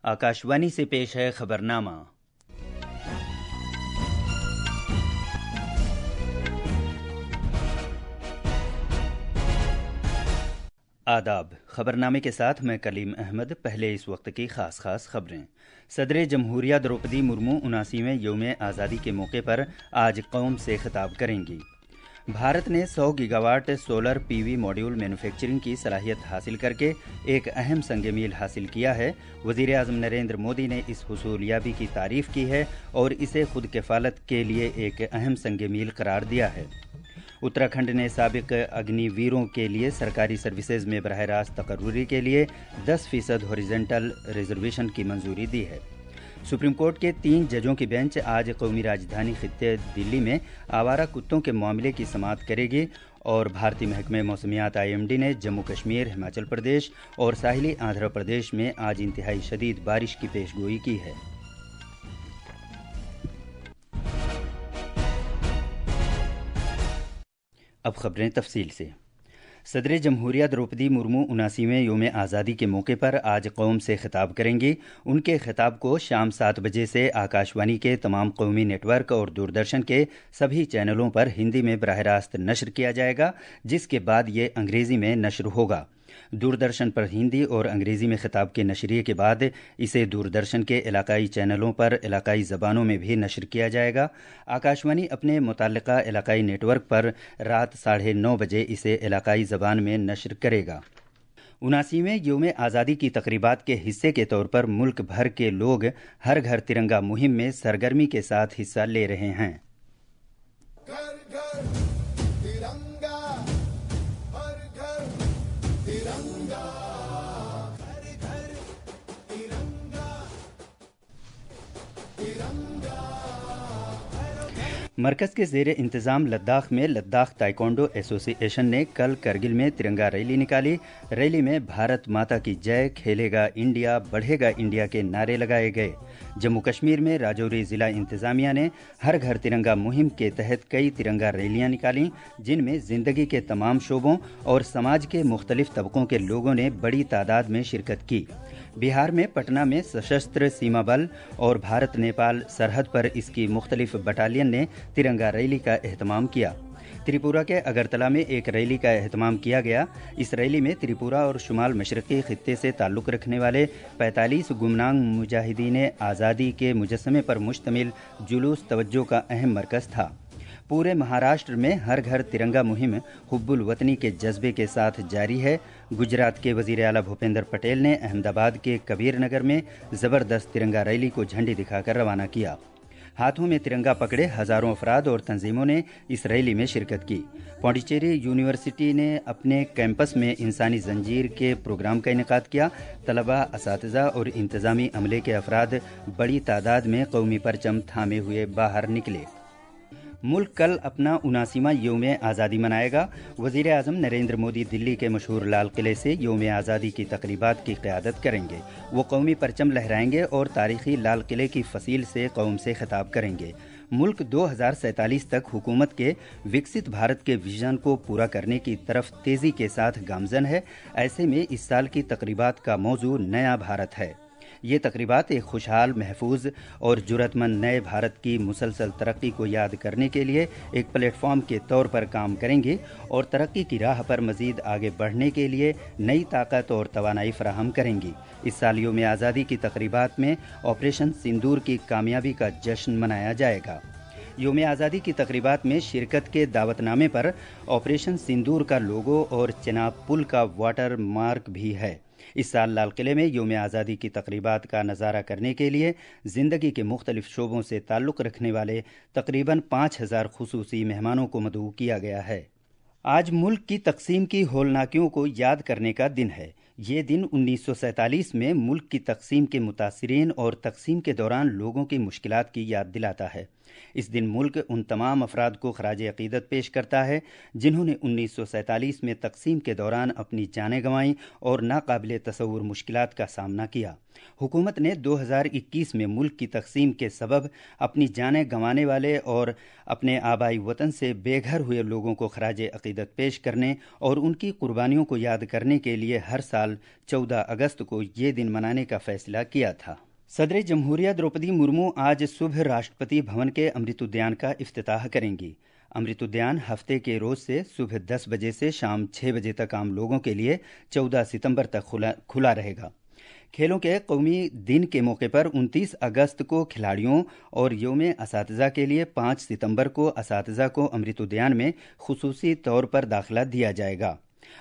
आकाशवाणी से पेश है खबरनामा। आदाब। खबरनामे के साथ मैं कलीम अहमद। पहले इस वक्त की खास खबरें। सदर जमहूरिया द्रौपदी मुर्मू 79वें यौम आज़ादी के मौके पर आज कौम से खिताब करेंगी। भारत ने 100 gigawatt solar PV module manufacturing की सलाहियत हासिल करके एक अहम संग मील हासिल किया है। वज़ीर आज़म नरेंद्र मोदी ने इस हुसूलियाबी की तारीफ की है और इसे खुद किफ़ालत के लिए एक अहम संग मील करार दिया है। उत्तराखंड ने साबिक अग्निवीरों के लिए सरकारी सर्विसेज में बराह रास्त तकर्रुरी के लिए 10% हॉरिजॉन्टल रिजर्वेशन की मंजूरी दी है। सुप्रीम कोर्ट के 3 जजों की बेंच आज कौमी राजधानी खित्ते दिल्ली में आवारा कुत्तों के मामले की समाअत करेगी और भारतीय महकमे मौसमियात IMD ने जम्मू कश्मीर, हिमाचल प्रदेश और साहिली आंध्र प्रदेश में आज इंतहाई शदीद बारिश की पेशगोई की है। अब खबरें तफसील से। सदर जमहूरिया द्रौपदी मुर्मू 79वें यौम आज़ादी के मौके पर आज कौम से खिताब करेंगी। उनके खिताब को शाम 7 बजे से आकाशवाणी के तमाम कौमी नेटवर्क और दूरदर्शन के सभी चैनलों पर हिंदी में बराह रास्त नशर किया जाएगा, जिसके बाद ये अंग्रेज़ी में नशर होगा। दूरदर्शन पर हिंदी और अंग्रेज़ी में खिताब के नशरिए के बाद इसे दूरदर्शन के इलाकाई चैनलों पर इलाकाई ज़बानों में भी नशर किया जाएगा। आकाशवाणी अपने मुतल्लिका इलाकाई नेटवर्क पर रात 9:30 बजे इसे इलाकाई ज़बान में नशर करेगा। 79वें यौम आज़ादी की तकरीबात के हिस्से के तौर पर मुल्क भर के लोग हर घर तिरंगा मुहिम में सरगर्मी के साथ हिस्सा ले रहे हैं। मरकज़ के ज़ेरे इंतज़ाम लद्दाख में लद्दाख ताइक्वांडो एसोसिएशन ने कल करगिल में तिरंगा रैली निकाली। रैली में भारत माता की जय, खेलेगा इंडिया, बढ़ेगा इंडिया के नारे लगाए गए। जम्मू कश्मीर में राजौरी ज़िला इंतज़ामिया ने हर घर तिरंगा मुहिम के तहत कई तिरंगा रैलियां निकालीं, जिनमें ज़िंदगी के तमाम शोबों और समाज के मुख्तलिफ तबकों के लोगों ने बड़ी तादाद में शिरकत की। बिहार में पटना में सशस्त्र सीमा बल और भारत नेपाल सरहद पर इसकी मुख्तलिफ बटालियन ने तिरंगा रैली का एहतमाम किया। त्रिपुरा के अगरतला में एक रैली का एहतमाम किया गया। इस रैली में त्रिपुरा और शुमाल मशरक़ी खित्ते से ताल्लुक़ रखने वाले 45 गुमनाम मुजाहिदीन आज़ादी के मुजस्समे पर मुश्तमिल जुलूस तवज्जो का अहम मरकज़ था। पूरे महाराष्ट्र में हर घर तिरंगा मुहिम हुब्बुल वतनी के जज्बे के साथ जारी है। गुजरात के वज़ीर आला भूपेंद्र पटेल ने अहमदाबाद के कबीर नगर में ज़बरदस्त तिरंगा रैली को झंडी दिखाकर रवाना किया। हाथों में तिरंगा पकड़े हज़ारों अफराद और तंजीमों ने इस रैली में शिरकत की। पौंडीचेरी यूनिवर्सिटी ने अपने कैंपस में इंसानी जंजीर के प्रोग्राम का इनेकाद किया। तलबा, असातिज़ा और इंतज़ामी अमले के अफराद बड़ी तादाद में कौमी परचम थामे हुए बाहर निकले। मुल्क कल अपना 79वां यौम आज़ादी मनाएगा। वज़ीर आज़म नरेंद्र मोदी दिल्ली के मशहूर लाल किले से यौम आज़ादी की तकरीबात की क़यादत करेंगे। वो कौमी परचम लहराएंगे और तारीख़ी लाल किले की फसील से कौम से खिताब करेंगे। मुल्क 2047 तक हुकूमत के विकसित भारत के विजन को पूरा करने की तरफ तेज़ी के साथ गामज़न है। ऐसे में इस साल की तकरीबात का मौजू नया भारत है। ये तकरीबात एक खुशहाल, महफूज और जुर्रतमंद नए भारत की मुसलसल तरक्की को याद करने के लिए एक प्लेटफॉर्म के तौर पर काम करेंगे और तरक्की की राह पर मज़ीद आगे बढ़ने के लिए नई ताकत और तवानाई फराहम करेंगी। इस साल यौम आज़ादी की तकरीबात में ऑपरेशन सिंदूर की कामयाबी का जश्न मनाया जाएगा। यौम आज़ादी की तकरीबात में शिरकत के दावतनामे पर ऑपरेशन सिंदूर का लोगो और चिनाब पुल का वाटर मार्क भी है। इस साल लाल किले में यौम आज़ादी की तकरीबात का नज़ारा करने के लिए ज़िंदगी के मुख्तलिफ शोबों से ताल्लुक़ रखने वाले तकरीबन 5000 खुसूसी मेहमानों को मदऊ किया गया है। आज मुल्क की तकसीम की होलनाकियों को याद करने का दिन है। ये दिन 1947 में मुल्क की तकसीम के मुतासिरीन और तकसीम के दौरान लोगों की मुश्किलात की याद दिलाता है। इस दिन मुल्क उन तमाम अफराद को खराज अक़ीदत पेश करता है जिन्होंने 1947 में तकसीम के दौरान अपनी जानें गंवाईं और नाकाबिले तसव्वुर मुश्किलात का सामना किया। हुकूमत ने 2021 में मुल्क की तकसीम के सबब अपनी जानें गंवाने वाले और अपने आबाई वतन से बेघर हुए लोगों को खराज अक़ीदत पेश करने और उनकी कुर्बानियों को याद करने के लिए हर साल साल 14 अगस्त को ये दिन मनाने का फैसला किया था। सदर जमहूरिया द्रौपदी मुर्मू आज सुबह राष्ट्रपति भवन के अमृत उद्यान का इफ्तिताह करेंगी। अमृत उद्यान हफ्ते के रोज से सुबह 10 बजे से शाम 6 बजे तक आम लोगों के लिए 14 सितंबर तक खुला रहेगा। खेलों के कौमी दिन के मौके पर 29 अगस्त को खिलाड़ियों और यौम असातिज़ा के लिए 5 सितंबर को असातिज़ा को अमृत उद्यान में खुसूसी तौर पर दाखिला दिया जाएगा।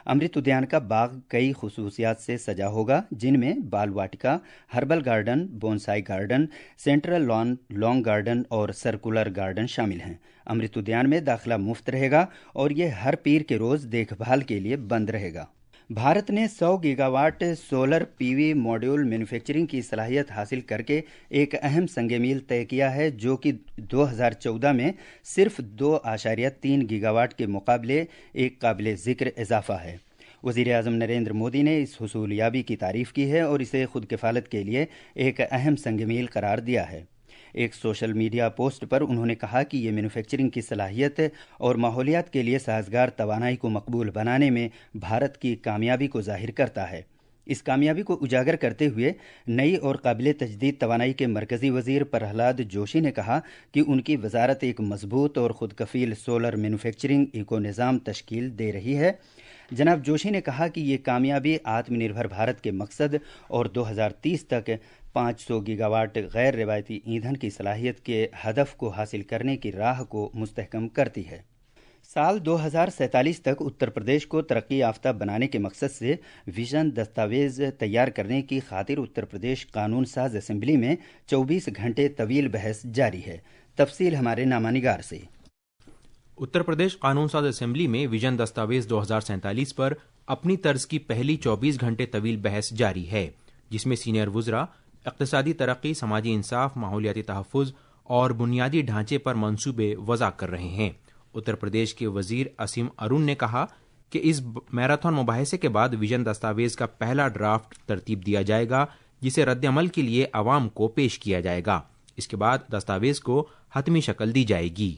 अमृत उद्यान का बाग कई खुसूसियात से सजा होगा, जिनमें बाल वाटिका, herbal garden, bonsai garden, central lawn garden और सर्कुलर गार्डन शामिल हैं। अमृत उद्यान में दाखिला मुफ्त रहेगा और ये हर पीर के रोज देखभाल के लिए बंद रहेगा। भारत ने 100 gigawatt solar PV module manufacturing की सलाहियत हासिल करके एक अहम संग मील तय किया है, जो कि 2014 में सिर्फ 2.3 गीगावाट के मुकाबले एक काबिल जिक्र इजाफा है। वज़ीर आज़म नरेंद्र मोदी ने इस हुसूलियाबी की तारीफ की है और इसे खुद किफ़ालत के लिए एक अहम संग मील करार दिया है। एक सोशल मीडिया पोस्ट पर उन्होंने कहा कि ये मैन्युफैक्चरिंग की सलाहियत और माहौलियात के लिए साजगार तवानाई को मकबूल बनाने में भारत की कामयाबी को जाहिर करता है। इस कामयाबी को उजागर करते हुए नई और काबिल तजदीद तवानाई के मरकज़ी वज़ीर प्रहलाद जोशी ने कहा कि उनकी वजारत एक मजबूत और खुद कफील सोलर मैन्युफैक्चरिंग इको निज़ाम तश्कील दे रही है। जनाब जोशी ने कहा कि ये कामयाबी आत्मनिर्भर भारत के मकसद और 2030 तक 500 गीगावाट गैर रिवायती ईंधन की सलाहियत के हदफ को हासिल करने की राह को मुस्तहकम करती है। साल 2047 तक उत्तर प्रदेश को तरक्की याफ्ता बनाने के मकसद से विजन दस्तावेज तैयार करने की खातिर उत्तर प्रदेश कानून साज असेंबली में 24 घंटे तवील बहस जारी है। तफसील हमारे नामानिगार से। उत्तर प्रदेश कानून साज असेंबली में विजन दस्तावेज 2047 पर अपनी तर्ज की पहली 24 घंटे तवील बहस जारी है, जिसमें सीनियर वुज़रा इक़्तिसादी तरक्की, समाजी इंसाफ, माहौलियाती तहफ़्फ़ुज़ और बुनियादी ढांचे पर मंसूबे वज़ा कर रहे हैं। उत्तर प्रदेश के वज़ीर असीम अरुण ने कहा कि इस मैराथन मुबाहिसे के बाद विजन दस्तावेज का पहला ड्राफ्ट तरतीब दिया जाएगा, जिसे रद्द-ए-अमल के लिए आवाम को पेश किया जाएगा। इसके बाद दस्तावेज को हतमी शक्ल दी जाएगी।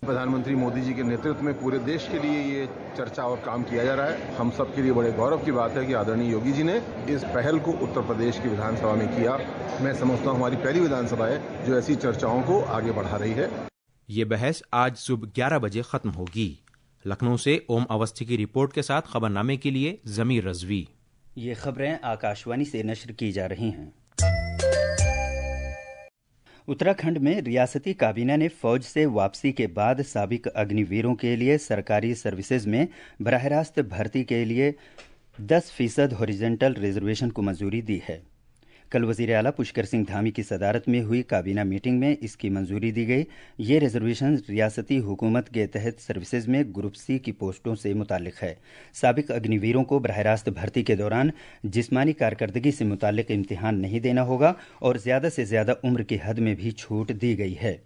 प्रधानमंत्री मोदी जी के नेतृत्व में पूरे देश के लिए ये चर्चा और काम किया जा रहा है। हम सब के लिए बड़े गौरव की बात है कि आदरणीय योगी जी ने इस पहल को उत्तर प्रदेश की विधानसभा में किया। मैं समझता हूँ हमारी पहली विधानसभा है जो ऐसी चर्चाओं को आगे बढ़ा रही है। ये बहस आज सुबह 11 बजे खत्म होगी। लखनऊ से ओम अवस्थी की रिपोर्ट के साथ खबरनामे के लिए जमीर रजवी। ये खबरें आकाशवाणी से नश्र की जा रही हैं। उत्तराखंड में रियासती काबीना ने फौज से वापसी के बाद साबिक अग्निवीरों के लिए सरकारी सर्विसेज में बराह रास्त भर्ती के लिए 10% हॉरिजॉन्टल रिजर्वेशन को मंजूरी दी है। कल वज़ीर आला पुष्कर सिंह धामी की सदारत में हुई काबीना मीटिंग में इसकी मंजूरी दी गई। ये रिजर्वेशन रियासती हुकूमत के तहत सर्विसेज में ग्रुप सी की पोस्टों से मुतालिक है। साबिक अग्निवीरों को बराह रास्त भर्ती के दौरान जिस्मानी कारकर्दगी से मुतालिक इम्तिहान नहीं देना होगा और ज़्यादा से ज़्यादा उम्र की हद में भी छूट दी गई है।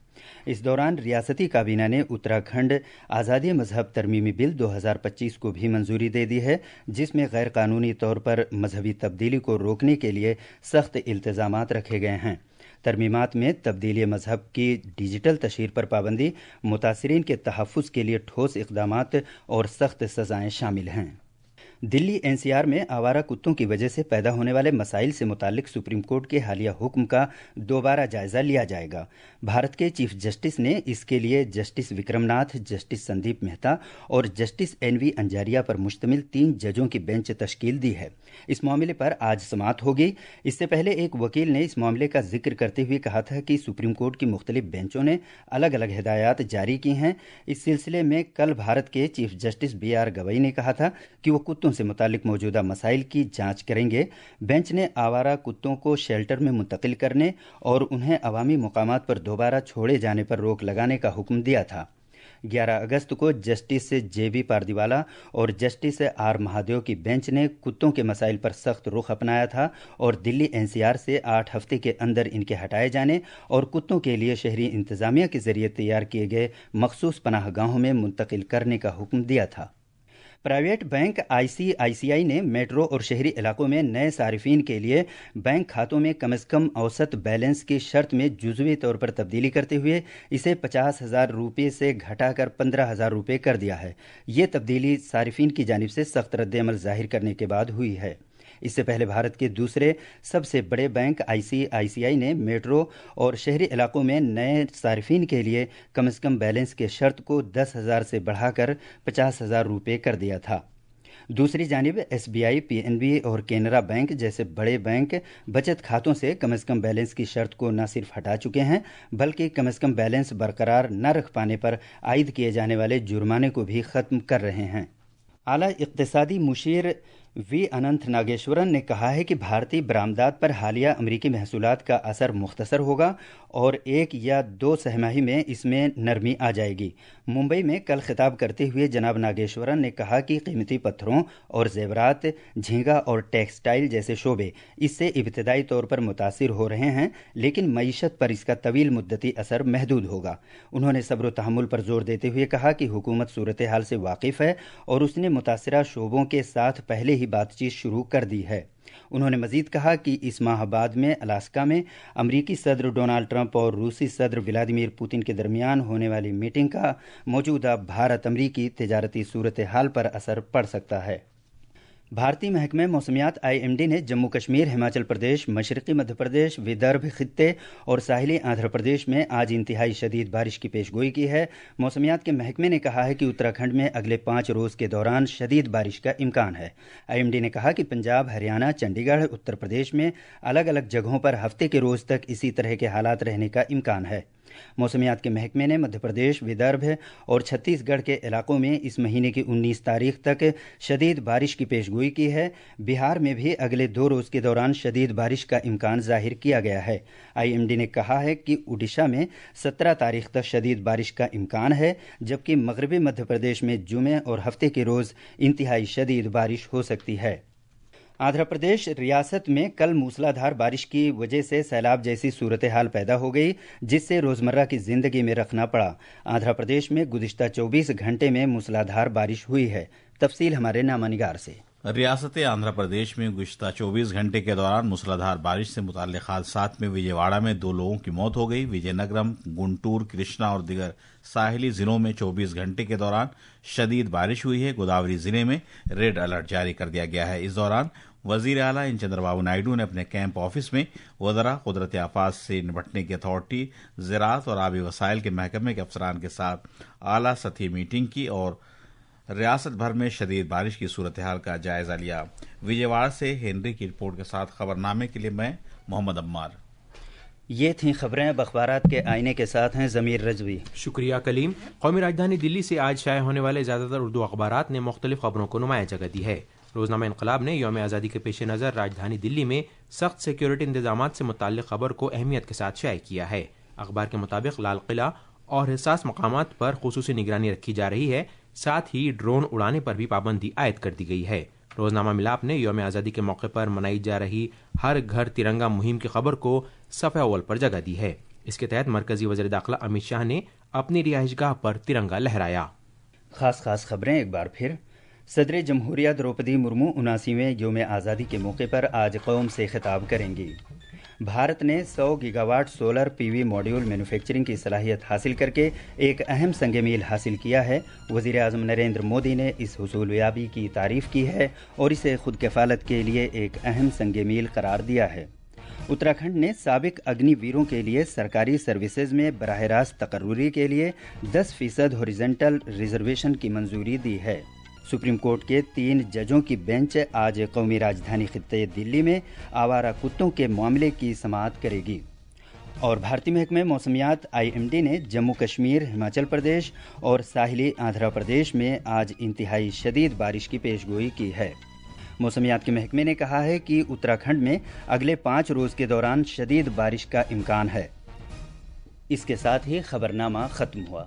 इस दौरान रियासती काबीना ने उत्तराखंड आज़ादी मजहब तरमीमी बिल 2025 को भी मंजूरी दे दी है, जिसमें गैर कानूनी तौर पर मजहबी तब्दीली को रोकने के लिए सख्त इल्तज़ामात रखे गए हैं। तरमीमात में तब्दीली मजहब की डिजिटल तशहीर पर पाबंदी, मुतासिरीन के तहफ़्फ़ुज़ के लिए ठोस इक़दामात और सख्त सज़ाएँ शामिल हैं। दिल्ली एनसीआर में आवारा कुत्तों की वजह से पैदा होने वाले मसाइल से मुतालिक सुप्रीम कोर्ट के हालिया हुक्म का दोबारा जायजा लिया जाएगा। भारत के चीफ जस्टिस ने इसके लिए जस्टिस विक्रमनाथ, जस्टिस संदीप मेहता और जस्टिस एनवी अंजारिया पर मुश्तमिल 3 जजों की बेंच तश्कील दी है। इस मामले पर आज समाअत होगी। इससे पहले एक वकील ने इस मामले का जिक्र करते हुए कहा था कि सुप्रीम कोर्ट की मुख्तलिफ बेंचों ने अलग अलग हिदायत जारी की हैं। इस सिलसिले में कल भारत के चीफ जस्टिस BR गवई ने कहा था कि वो कुत्तों से मुतालिक मौजूदा मसाइल की जांच करेंगे। बेंच ने आवारा कुत्तों को शेल्टर में मुंतकिल करने और उन्हें अवामी मुकामात पर दोबारा छोड़े जाने पर रोक लगाने का हुक्म दिया था। 11 अगस्त को जस्टिस JB पारदीवाला और जस्टिस R महादेव की बेंच ने कुत्तों के मसाइल पर सख्त रुख अपनाया था और दिल्ली NCR से 8 हफ्ते के अंदर इनके हटाए जाने और कुत्तों के लिए शहरी इंतजामिया के जरिए तैयार किए गए मखसूस पनाहगाहों में मुंतकिल करने का हुक्म दिया था। प्राइवेट बैंक ICICI ने मेट्रो और शहरी इलाकों में नए सारिफिन के लिए बैंक खातों में कम से कम औसत बैलेंस की शर्त में जुज़वी तौर पर तब्दीली करते हुए इसे 50,000 रुपये से घटाकर 15,000 रुपये कर दिया है। ये तब्दीली सारिफिन की जानिब से सख्त रद्द-ए-अमल जाहिर करने के बाद हुई है। اس سے پہلے بھارت کے دوسرے سب سے بڑے بینک ICICI نے میٹرو اور شہری علاقوں میں نئے صارفین کے لیے کم از کم بیلنس کے شرط کو 10,000 سے بڑھا کر 50,000 روپے کر دیا تھا۔ دوسری جانب SBI، PNB اور کینرا بینک جیسے بڑے بینک بچت کھاتوں سے کم از کم بیلنس کی شرط کو نہ صرف ہٹا چکے ہیں بلکہ کم از کم بیلنس برقرار نہ رکھ پانے پر عائد کیے جانے والے جرمانے کو بھی ختم کر رہے ہیں۔ اعلیٰ اقتصادی مشیر وی اننت ناگیشورن نے کہا ہے کہ بھارتی برآمدات پر حالیہ امریکی محصولات کا اثر مختصر ہوگا اور 1 یا 2 سہ ماہی میں اس میں نرمی آ جائے گی۔ ممبئی میں کل خطاب کرتے ہوئے جناب ناگیشورن نے کہا کہ قیمتی پتھروں اور زیورات، جھینگا اور ٹیکسٹائل جیسے شعبے اس سے ابتدائی طور پر متاثر ہو رہے ہیں، لیکن معیشت پر اس کا طویل مدتی اثر محدود ہوگا۔ انہوں نے صبر و تحمل پر زور دیتے ہوئے کہا کہ حکومت صورتحال سے واقف ہے اور اس نے متاثرہ شعبوں کے ساتھ پہلے ہی بات چیت شروع کر دی ہے۔ انہوں نے مزید کہا کہ اس ماہ بعد میں الاسکا میں امریکی صدر ڈونالڈ ٹرمپ اور روسی صدر ولادیمیر پوتن کے درمیان ہونے والی میٹنگ کا موجودہ بھارت امریکی تجارتی صورتحال پر اثر پڑ سکتا ہے۔ بھارتی محکمہ موسمیات IMD نے جموں کشمیر، ہماچل پردیش، مشرقی مدھیہ پردیش، ودربھ خطے اور ساحلی آندھرا پردیش میں آج انتہائی شدید بارش کی پیش گوئی کی ہے۔ موسمیات کے محکمے نے کہا ہے کہ اتراکھنڈ میں اگلے 5 روز کے دوران شدید بارش کا امکان ہے۔ IMD نے کہا کہ پنجاب، ہریانہ، چنڈی گڑھ، اتر پردیش میں الگ الگ جگہوں پر ہفتے کے روز تک اسی طرح کے حالات رہنے کا امکان ہے۔ موسمیات کے محکمے نے مدھیہ پردیش، ودربھ اور چھتیس گڑھ کے علاقوں میں اس مہینے کی 19 تاریخ تک شدید بارش کی پیش گوئی کی ہے۔ بہار میں بھی اگلے 2 روز کے دوران شدید بارش کا امکان ظاہر کیا گیا ہے۔ IMD نے کہا ہے کہ اڈیشہ میں 17 تاریخ تک شدید بارش کا امکان ہے، جبکہ مغربی مدھیہ پردیش میں جمعے اور ہفتے کے روز انتہائی شدید بارش ہو سکتی ہے۔ آندھرا پردیش ریاست میں کل موسلادھار بارش کی وجہ سے سیلاب جیسی صورتحال پیدا ہو گئی، جس سے روزمرہ کی زندگی میں رکھنا پڑا۔ آندھرا پردیش میں گزشتہ 24 گھنٹے میں موسلادھار بارش ہوئی ہے۔ تفصیل ہمارے نامہ نگار سے۔ ریاست آندھرا پردیش میں گزشتہ 24 گھنٹے کے دوران موسلادھار بارش سے متعلق حادثات میں وجے واڑہ میں 2 لوگوں کی موت ہو گئی۔ وجے نگرم، گنٹور، کرشنا اور دیگر ساحلی ضلعوں میں 24 گھنٹے کے دوران شدید بارش ہوئی ہے۔ گوداوری ضلع میں ریڈ الرٹ جاری کر دیا گیا ہے۔ اس دوران وزیر اعلیٰ ان چندر بابو نائیڈو نے اپنے کیمپ آفس میں وزراء، قدرتی آفات سے نمٹنے کی اتھارٹی، زراعت اور آبی وسائل کے محکمے کے افسران کے ساتھ اعلیٰ سطحی میٹنگ کی اور ریاست بھر میں شدید بارش کی صورتحال کا جائزہ لیا۔ وجے واڑہ سے ہنری کی رپورٹ کے ساتھ خبرنامے کے لیے میں محمد عمار۔ یہ تھیں خبریں۔ اب اخبارات کے آئینے کے ساتھ ہیں ضمیر رضوی۔ شکریہ کلیم۔ قومی راجدھانی دلی سے آج شائع ہونے والے زیادہ تر اردو اخبارات نے مختلف خبروں کو نمایاں جگہ دی ہے۔ روزنامہ انقلاب نے یوم آزادی کے پیش نظر راجدھانی دلی میں سخت سیکیورٹی انتظامات سے متعلق خبر کو اہمیت کے ساتھ شائع کیا ہے۔ اخبار کے مطابق لال قلعہ اور حساس مقامات پر خصوصی نگرانی رکھی جا رہی ہے، ساتھ ہی ڈرون اڑانے پر بھی پابندی عائد کر دی گئی ہے۔ روزنامہ ملاپ نے یوم آزادی کے موقع پر منائی جا رہی ہر گھر ترنگا مہم کی خبر کو صفحہ اول پر جگہ دی ہے۔ اس کے تحت مرکزی وزیر داخلہ امت شاہ نے اپنی رہائش گاہ پر ترنگا لہرایا۔ خاص خبریں ایک بار پھر۔ صدر جمہوریہ دروپدی مرمو 79ویں یوم آزادی کے موقع پر آج قوم سے خطاب کریں گی۔ بھارت نے 100 gigawatt solar PV module manufacturing کی صلاحیت حاصل کر کے ایک اہم سنگ میل حاصل کیا ہے۔ وزیر اعظم نریندر مودی نے اس حصول یابی کی تعریف کی ہے اور اسے خود کفالت کے لیے ایک اہم سنگ میل قرار دیا ہے۔ اتراکھنڈ نے سابق اگنی ویروں کے لیے سرکاری سروسز میں براہ راست تقرری کے لیے 10% ہاریزونٹل ریزرویشن کی منظوری دی ہے۔ سپریم کورٹ کے 3 ججوں کی بینچ آج قومی راجدھانی خطے دلی میں آوارہ کتوں کے معاملے کی سماعت کرے گی۔ اور بھارتی محکمہ موسمیات IMD نے جموں کشمیر، ہماچل پردیش اور ساحلی آندھرا پردیش میں آج انتہائی شدید بارش کی پیش گوئی کی ہے۔ موسمیات کے محکمے نے کہا ہے کہ اتراکھنڈ میں اگلے 5 روز کے دوران شدید بارش کا امکان ہے۔ اس کے ساتھ ہی خبرنامہ ختم ہوا۔